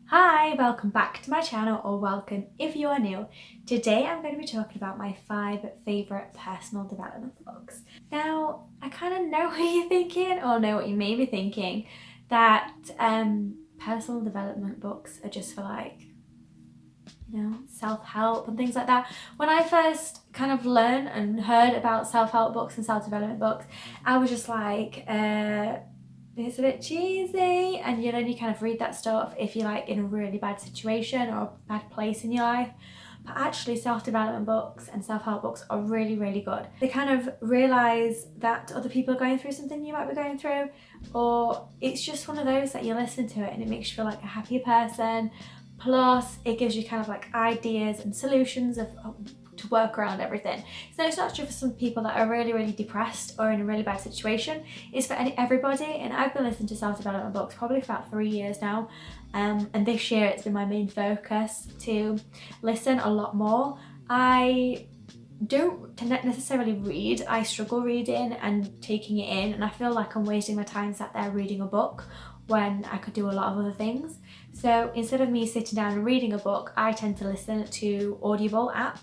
Hi, welcome back to my channel, or welcome if you are new. Today I'm going to be talking about my 5 favourite personal development books. Now, I kind of know what you're thinking, or know what you may be thinking, that personal development books are just for self-help and things like that. When I first kind of learned and heard about self-help books and self-development books, I was just like, it's a bit cheesy, and you only kind of read that stuff if you're like in a really bad situation or a bad place in your life. But actually, self-development books and self-help books are really, really good. They kind of realise that other people are going through something you might be going through, or it's just one of those that you listen to it and it makes you feel like a happier person. Plus, it gives you kind of like ideas and solutions to work around everything. So it's not just for some people that are really, really depressed or in a really bad situation. It's for everybody. And I've been listening to self-development books probably for about 3 years now. And this year it's been my main focus to listen a lot more. I don't necessarily read. I struggle reading and taking it in, and I feel like I'm wasting my time sat there reading a book when I could do a lot of other things. So instead of me sitting down and reading a book, I tend to listen to Audible app.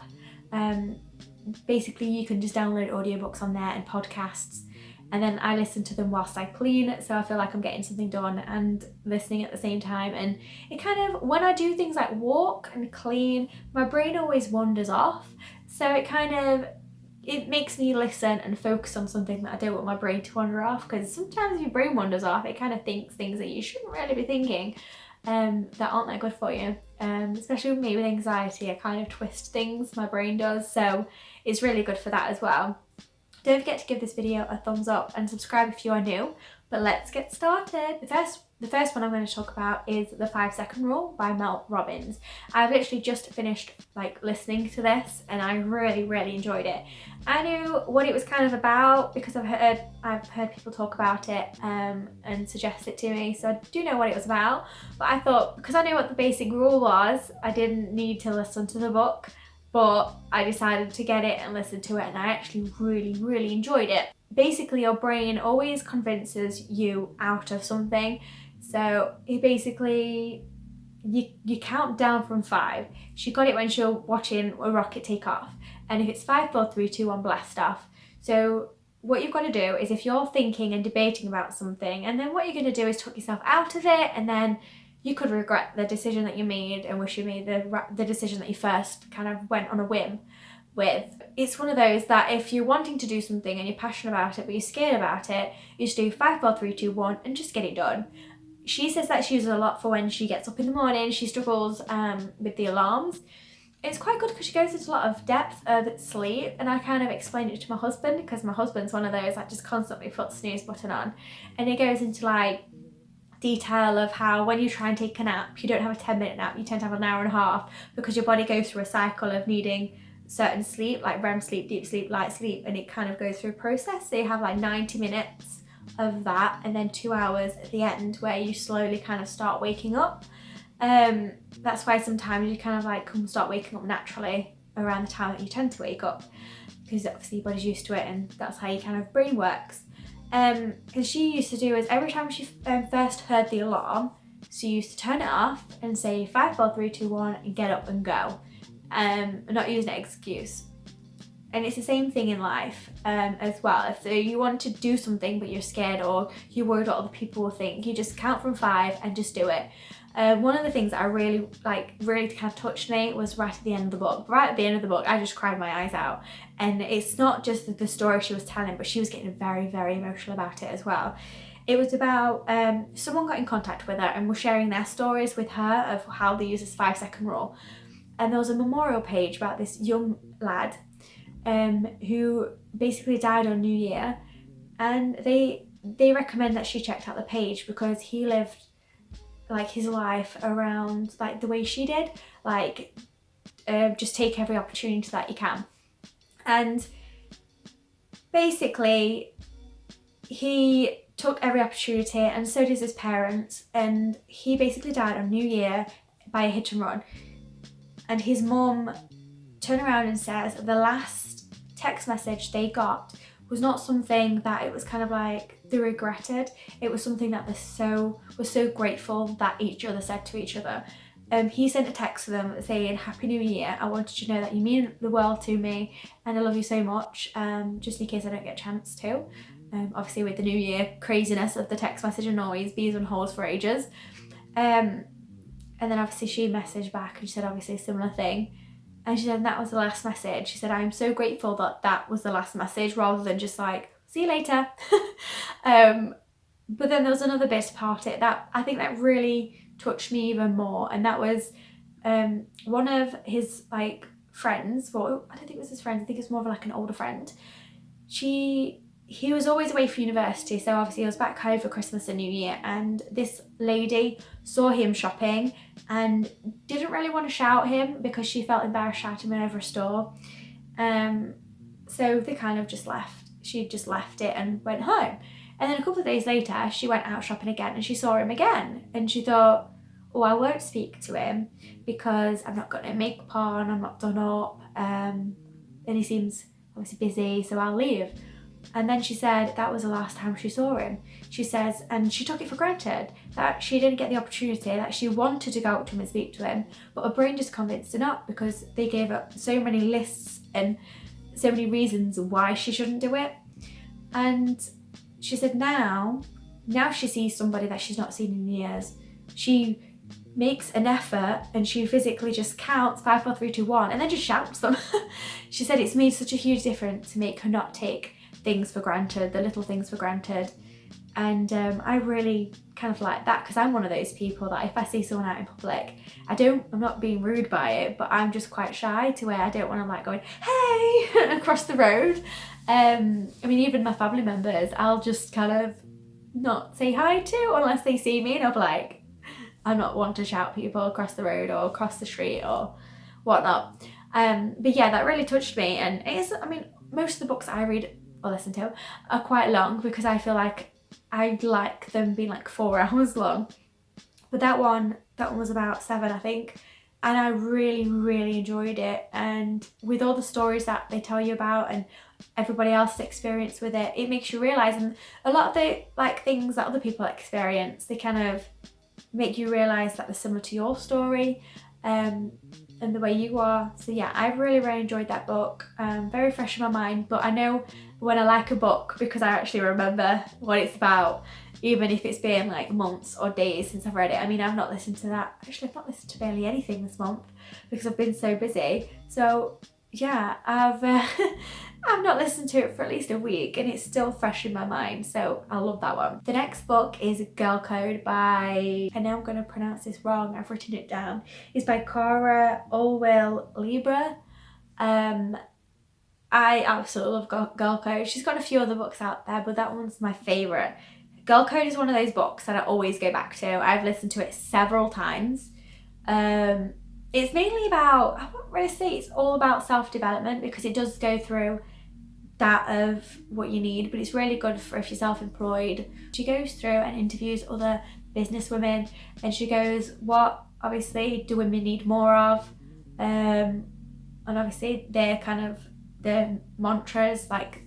Basically you can just download audiobooks on there and podcasts, and then I listen to them whilst I clean, so I feel like I'm getting something done and listening at the same time. And it kind of, when I do things like walk and clean, my brain always wanders off, so it makes me listen and focus on something that I don't want my brain to wander off, because sometimes if your brain wanders off, it kind of thinks things that you shouldn't really be thinking, that aren't that good for you. Especially with me with anxiety, I kind of twist things, my brain does, so it's really good for that as well. Don't forget to give this video a thumbs up and subscribe if you are new, but let's get started. The first one I'm going to talk about is The 5-Second Rule by Mel Robbins. I've literally just finished listening to this, and I really, really enjoyed it. I knew what it was kind of about because I've heard people talk about it and suggest it to me, so I do know what it was about. But I thought, because I knew what the basic rule was, I didn't need to listen to the book. But I decided to get it and listen to it, and I actually really, really enjoyed it. Basically, your brain always convinces you out of something. So it basically, you count down from 5. She got it when she was watching a rocket take off. And if it's 5, 4, 3, 2, 1, blast off. So what you've got to do is, if you're thinking and debating about something, and then what you're going to do is talk yourself out of it, and then you could regret the decision that you made and wish you made the decision that you first kind of went on a whim with. It's one of those that if you're wanting to do something and you're passionate about it but you're scared about it, you just do 5, 4, 3, 2, 1 and just get it done. She says that she uses a lot for when she gets up in the morning. She struggles with the alarms. It's quite good because she goes into a lot of depth of sleep, and I kind of explained it to my husband, because my husband's one of those that just constantly puts snooze button on, and it goes into detail of how when you try and take a nap, you don't have a 10-minute nap, you tend to have an hour and a half, because your body goes through a cycle of needing certain sleep, like REM sleep, deep sleep, light sleep, and it kind of goes through a process. So you have 90 minutes of that, and then 2 hours at the end where you slowly kind of start waking up. That's why sometimes you kind of start waking up naturally around the time that you tend to wake up, because obviously your body's used to it, and that's how your kind of brain works. Because she used to do is, every time she first heard the alarm, she used to turn it off and say 5, 4, 3, 2, 1 and get up and go, not using an excuse. And it's the same thing in life as well. If you want to do something but you're scared, or you're worried what other people will think, you just count from 5 and just do it. One of the things that I really kind of touched me was right at the end of the book. Right at the end of the book, I just cried my eyes out. And it's not just the story she was telling, but she was getting very, very emotional about it as well. It was about someone got in contact with her and was sharing their stories with her of how they use this 5-second rule. And there was a memorial page about this young lad who basically died on New Year. And they recommend that she checked out the page, because he lived his life around the way she did, just take every opportunity that you can. And basically he took every opportunity, and so did his parents, and he basically died on New Year by a hit and run. And his mum turned around and says the last text message they got was not something that it was kind of like they regretted. It was something that they was so grateful that each other said to each other. He sent a text to them saying, "Happy New Year. I wanted you to know that you mean the world to me and I love you so much, just in case I don't get a chance to." Obviously with the New Year craziness of the text message and always being on hold for ages. And then obviously she messaged back and she said obviously a similar thing. And she said, "And that was the last message." She said, "I'm so grateful that that was the last message rather than just like, see you later." But then there was another bit about it that I think that really touched me even more. And that was one of his like friends, well, I don't think it was his friend, I think it's more of like an older friend. He was always away for university, so obviously he was back home for Christmas and New Year, and this lady saw him shopping and didn't really want to shout him because she felt embarrassed shouting him over a store. So they kind of just left. She just left it and went home. And then a couple of days later, she went out shopping again and she saw him again. And she thought, "Oh, I won't speak to him because I've not got no makeup on, I'm not done up, and he seems obviously busy, so I'll leave." And then she said that was the last time she saw him. She says, and she took it for granted that she didn't get the opportunity, that she wanted to go up to him and speak to him, but her brain just convinced her not because they gave her so many lists and so many reasons why she shouldn't do it. And she said now she sees somebody that she's not seen in years. She makes an effort and she physically just counts 5, 4, 3, 2, 1 and then just shouts them. She said it's made such a huge difference to make her not take things for granted, the little things for granted. And I really kind of like that because I'm one of those people that if I see someone out in public, I'm not being rude by it, but I'm just quite shy to where I don't want to like going, "Hey," across the road. I mean, even my family members, I'll just kind of not say hi to unless they see me, and I'm like, I'm not one to shout people across the road or across the street or whatnot. But yeah, that really touched me. And it is, I mean, most of the books I read or listen to are quite long because I feel like I like them being like 4 hours long. But that one was about 7, I think. And I really, really enjoyed it. And with all the stories that they tell you about and everybody else's experience with it, it makes you realise, and a lot of the like things that other people experience, they kind of make you realise that they're similar to your story and the way you are. So yeah, I really, really enjoyed that book. Very fresh in my mind, but I know when I like a book because I actually remember what it's about, even if it's been like months or days since I've read it. I mean, I've not listened to barely anything this month because I've been so busy. So yeah, I've not listened to it for at least a week and it's still fresh in my mind, so I love that one. The next book is Girl Code by, I know I'm going to pronounce this wrong, I've written it down. It's by Cara Olwell-Libra. I absolutely love Girl Code. She's got a few other books out there, but that one's my favourite. Girl Code is one of those books that I always go back to. I've listened to it several times. It's mainly about, I won't really say it's all about self-development because it does go through that of what you need, but it's really good for if you're self-employed. She goes through and interviews other business women and she goes, what obviously do women need more of? And obviously they're kind of their mantras, like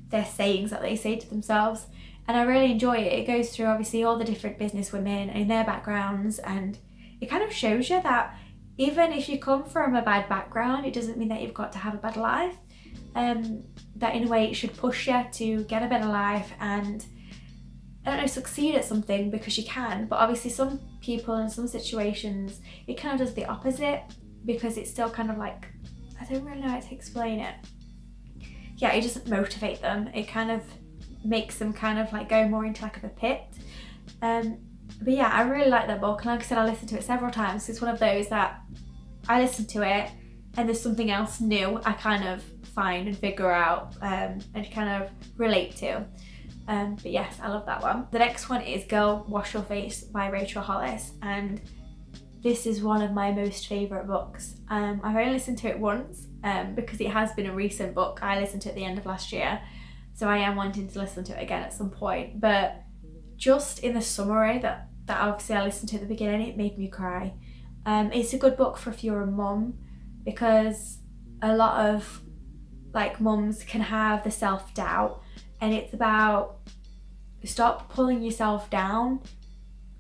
their sayings that they say to themselves. And I really enjoy it. It goes through obviously all the different business women and their backgrounds, and it kind of shows you that even if you come from a bad background, it doesn't mean that you've got to have a bad life. That in a way it should push you to get a better life and, I don't know, succeed at something because you can. But obviously some people in some situations, it kind of does the opposite because it's still kind of like, I don't really know how to explain it. Yeah, it doesn't motivate them. It kind of makes them kind of like go more into like a pit. But yeah, I really like that book, and like I said, I listened to it several times. It's one of those that I listen to it and there's something else new I kind of find and figure out and kind of relate to. But yes, I love that one. The next one is Girl Wash Your Face by Rachel Hollis, and this is one of my most favourite books. I've only listened to it once because it has been a recent book. I listened to it at the end of last year, so I am wanting to listen to it again at some point. But just in the summary that obviously I listened to at the beginning, it made me cry. It's a good book for if you're a mum, because a lot of like mums can have the self-doubt, and it's about stop pulling yourself down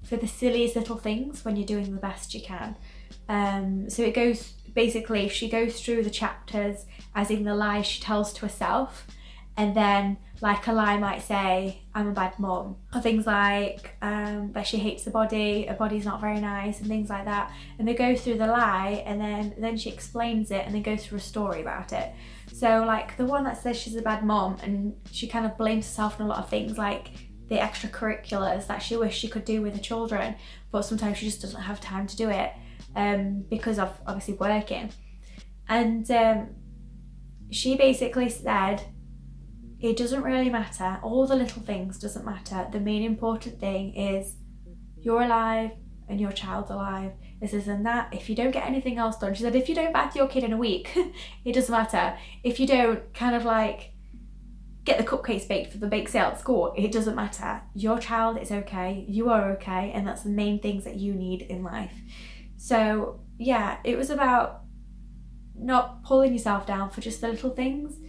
for the silliest little things when you're doing the best you can. So it goes, basically she goes through the chapters as in the lies she tells to herself, and then like a lie might say, I'm a bad mum, or things like that she hates her body's not very nice, and things like that. And they go through the lie, and then she explains it, and then goes through a story about it. So like the one that says she's a bad mum, and she kind of blames herself on a lot of things, like the extracurriculars that she wished she could do with the children, but sometimes she just doesn't have time to do it because of obviously working. And she basically said, it doesn't really matter, all the little things doesn't matter, the main important thing is you're alive and your child's alive. This isn't that. If you don't get anything else done, she said, if you don't bath your kid in a week, it doesn't matter. If you don't kind of like get the cupcakes baked for the bake sale at school, it doesn't matter. Your child is okay, you are okay, and that's the main things that you need in life. So yeah, it was about not pulling yourself down for just the little things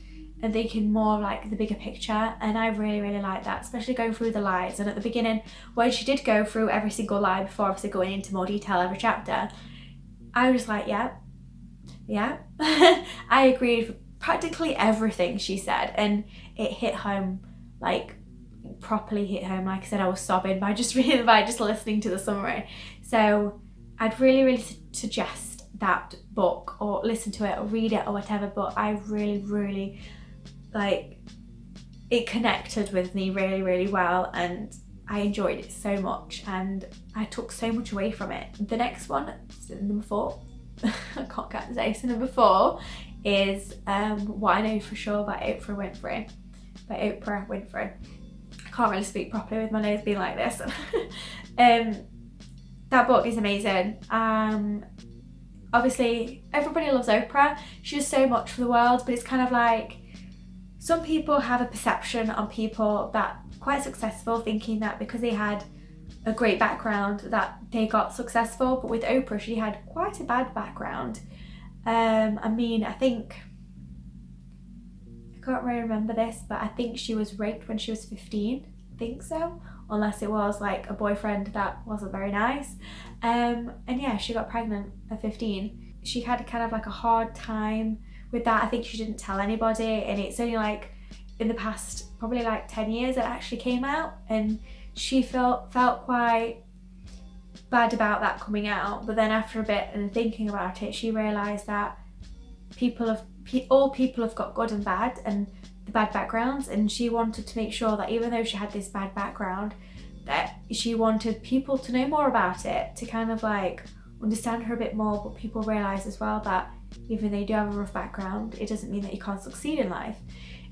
and thinking more like the bigger picture. And I really, really like that, especially going through the lies. And at the beginning, when she did go through every single lie before obviously going into more detail every chapter, I was like, yeah. I agreed with practically everything she said, and it hit home, like properly hit home. Like I said, I was sobbing by just listening to the summary. So I'd really suggest that book, or listen to it or read it or whatever, but I really like it connected with me really well, and I enjoyed it so much, and I took so much away from it. The next one, number 4, I can't get to say, so number 4 is What I Know For Sure by Oprah Winfrey. I can't really speak properly with my nose being like this. That book is amazing. Obviously everybody loves Oprah, she does so much for the world, but it's kind of like some people have a perception on people that quite successful, thinking that because they had a great background that they got successful. But with Oprah, she had quite a bad background. I mean, I can't really remember this, but I think she was raped when she was 15, I think so, unless it was like a boyfriend that wasn't very nice. And yeah, she got pregnant at 15. She had kind of like a hard time with that. I think she didn't tell anybody, and it's only like in the past probably like 10 years it actually came out, and she felt quite bad about that coming out. But then after a bit and thinking about it, she realised that all people have got good and bad, and the bad backgrounds, and she wanted to make sure that even though she had this bad background, that she wanted people to know more about it, to kind of like understand her a bit more. But people realise as well that even though you do have a rough background, it doesn't mean that you can't succeed in life.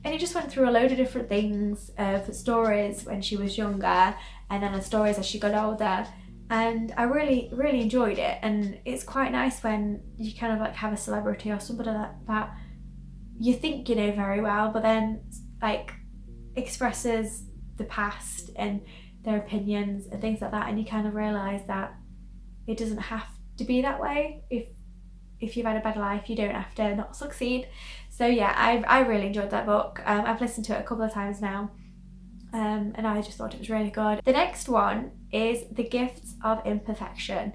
And it just went through a load of different things, of stories when she was younger, and then the stories as she got older. And I really enjoyed it. And it's quite nice when you kind of like have a celebrity or somebody that you think you know very well, but then like expresses the past and their opinions and things like that, and you kind of realise that it doesn't have to be that way. If you've had a bad life, you don't have to not succeed. So yeah, I really enjoyed that book. I've listened to it a couple of times now, and I just thought it was really good. The next one is The Gifts of Imperfection.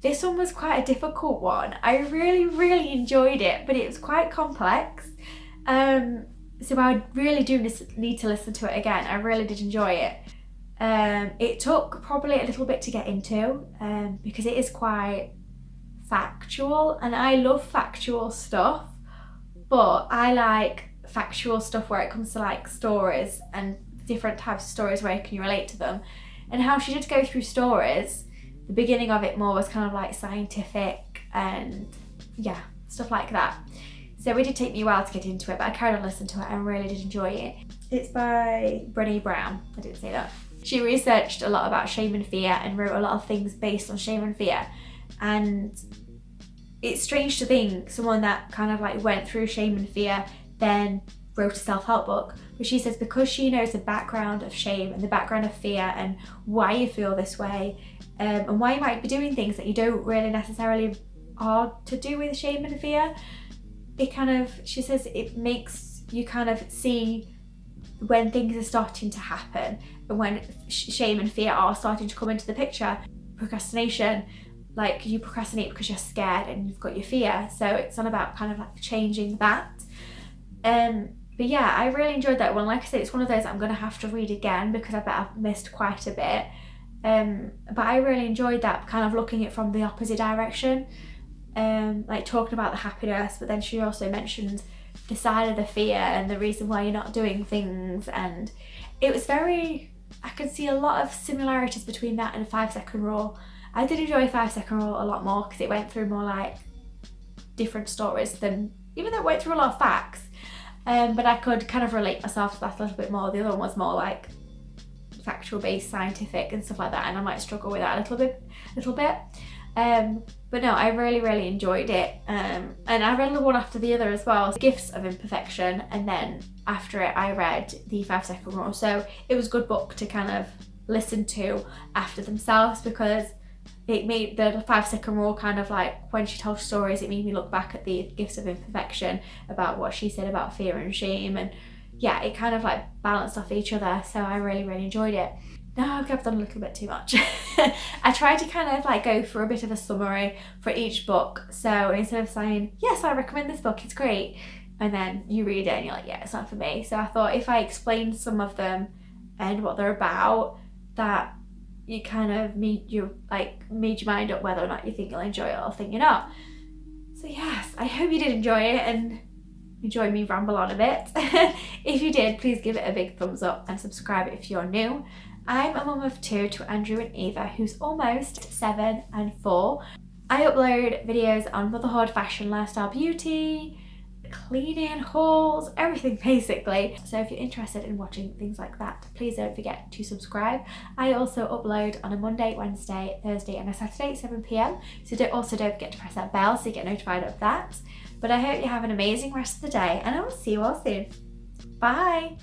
This one was quite a difficult one. I really enjoyed it, but it was quite complex. So I really do need to listen to it again. I really did enjoy it. It took probably a little bit to get into, because it is quite factual, and I love factual stuff, but I like factual stuff where it comes to like stories and different types of stories where you can relate to them. And how she did go through stories, the beginning of it more was kind of like scientific and yeah, stuff like that. So it did take me a while to get into it, but I carried on listening to it and really did enjoy it. It's by Brené Brown, I didn't say that. She researched a lot about shame and fear and wrote a lot of things based on shame and fear. And it's strange to think someone that kind of like went through shame and fear then wrote a self-help book. But she says because she knows the background of shame and the background of fear and why you feel this way, and why you might be doing things that you don't really necessarily are to do with shame and fear, it kind of, she says it makes you kind of see when things are starting to happen and when shame and fear are starting to come into the picture. Procrastination, like you procrastinate because you're scared and you've got your fear, so it's all about kind of like changing that. But yeah, I really enjoyed that one. Like I said, it's one of those I'm going to have to read again because I bet I've missed quite a bit. But I really enjoyed that, kind of looking at it from the opposite direction, like talking about the happiness, but then she also mentioned the side of the fear and the reason why you're not doing things, and it was very, I could see a lot of similarities between that and 5 Second Rule. I did enjoy 5 Second Rule a lot more because it went through more like different stories than, even though it went through a lot of facts, but I could kind of relate myself to that a little bit more. The other one was more like factual based, scientific and stuff like that, and I might struggle with that a little bit. But no, I really enjoyed it, and I read the one after the other as well, Gifts of Imperfection, and then after it I read the 5 Second Rule. So it was a good book to kind of listen to after themselves, because it made the 5 Second Rule kind of like, when she told stories, it made me look back at the Gifts of Imperfection about what she said about fear and shame, and yeah, it kind of like balanced off each other. So I really enjoyed it. Now I've done a little bit too much. I tried to kind of like go for a bit of a summary for each book. So instead of saying, yes, I recommend this book, it's great, and then you read it and you're like, yeah, it's not for me. So I thought if I explained some of them and what they're about, that you kind of made your mind up whether or not you think you'll enjoy it or think you're not. So yes, I hope you did enjoy it and enjoy me ramble on a bit. If you did, please give it a big thumbs up and subscribe if you're new. I'm a mum of 2 to Andrew and Eva, who's almost 7 and 4. I upload videos on motherhood, fashion, lifestyle, beauty, cleaning, hauls, everything basically. So if you're interested in watching things like that, please don't forget to subscribe. I also upload on a Monday, Wednesday, Thursday and a Saturday at 7 PM. So don't forget to press that bell so you get notified of that. But I hope you have an amazing rest of the day, and I will see you all soon. Bye!